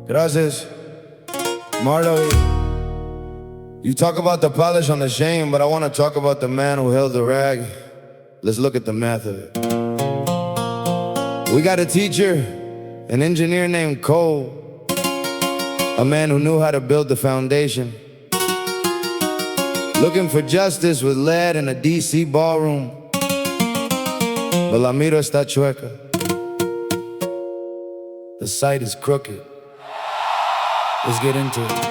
Gracias. Marlowe. You talk about the polish on the shame, but I want to talk about the man who held the rag. Let's look at the math of it. We got a teacher, an engineer named Cole, a man who knew how to build the foundation, looking for justice with lead in a DC ballroom. But la mira, está chueca. The site is crooked. Let's get into it.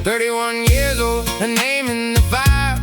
31 years old, her name in the fire.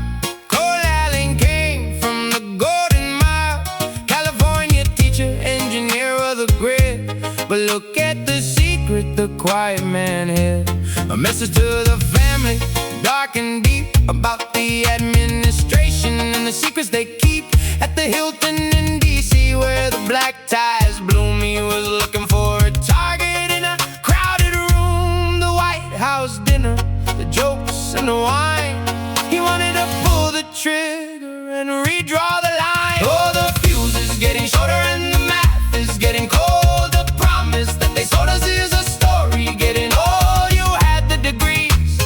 Cole Allen came from the Golden Mile. California teacher, engineer of the grid. But look at the secret the quiet man hid. A message to the family, dark and deep, about the administration and the secrets they keep. At the Hilton in DC, where the black ties bloom, he was looking for a target in a crowded room. The White House dinner, the jokes and the wine. He wanted to pull the trigger and redraw the line. Oh, the fuse is getting shorter and the math is getting cold. The promise that they sold us is a story getting old. You had the degrees,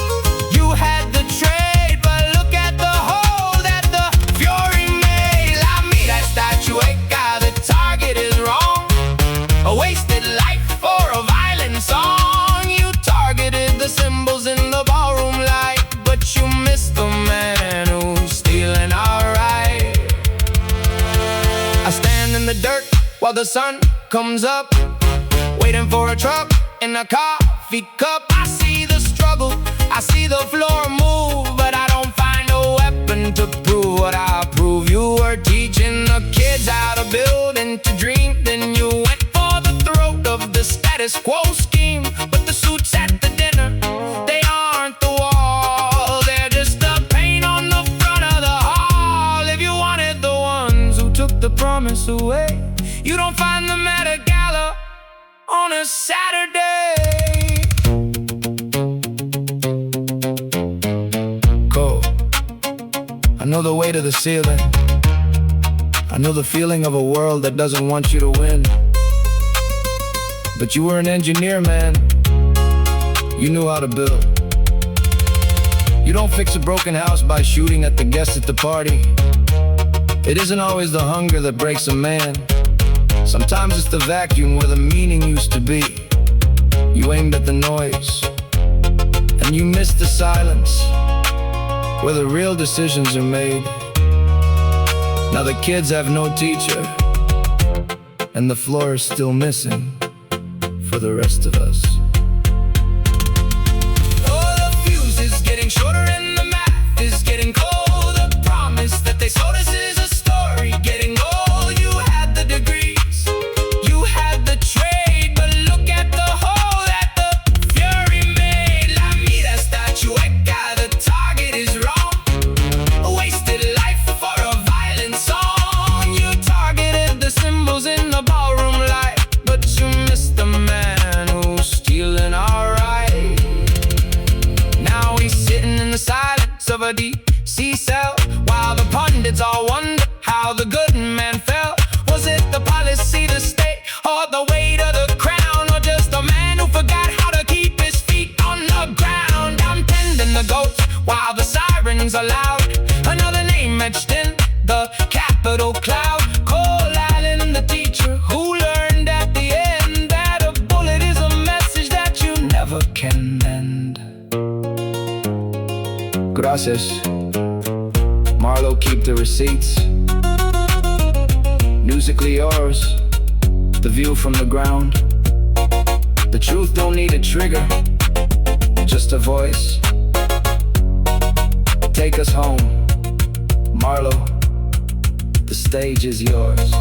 you had the trade, but look at the hole that the fury made. La mira, está chueca, the target is wrong. A wasted life for a violent song. You targeted the symbols in the ballroom light, but you missed the man who's stealing our right. I stand in the dirt while the sun comes up, waiting for a truck in a coffee cup. I see the struggle, I see the floor move, but I don't find a weapon to prove what I prove. You were teaching the kids how to build and to dream, then you went for the throat of the status quo scheme. But the suits at the dinner, they aren't the wall, they're just the paint on the front of the hall. If you wanted the ones who took the promise away, you don't find them at a gala on a Saturday. Go. I know the weight of the ceiling. I know the feeling of a world that doesn't want you to win. But you were an engineer, man. You knew how to build. You don't fix a broken house by shooting at the guests at the party. It isn't always the hunger that breaks a man. Sometimes it's the vacuum where the meaning used to be. You aimed at the noise, and you missed the silence where the real decisions are made. Now the kids have no teacher, and the floor is still missing for the rest of us. Oh, the fuse is getting shorter and the math is getting cold. The promise that they sold us is a story getting old. You had the degrees, you had the trade, but look at the hole that the fury made. La mira, está chueca, the target is wrong. A wasted life for a violent song. You targeted the symbols in the ballroom light, but you missed the man who's stealing our right. Now he's sitting in the silence of a deep sea cell, while the pundits all wonder how the good man fell. Was it the policy, the state, or the weight of the crown, or just a man who forgot how to keep his feet on the ground? I'm tending the goats while the sirens are loud. Another name etched in the capital cloud. Cole Allen, the teacher who learned at the end that a bullet is a message that you never can mend. Gracias. Marlowe, keep the receipts. Musically yours, the view from the ground. The truth don't need a trigger, just a voice. Take us home, Marlowe, the stage is yours.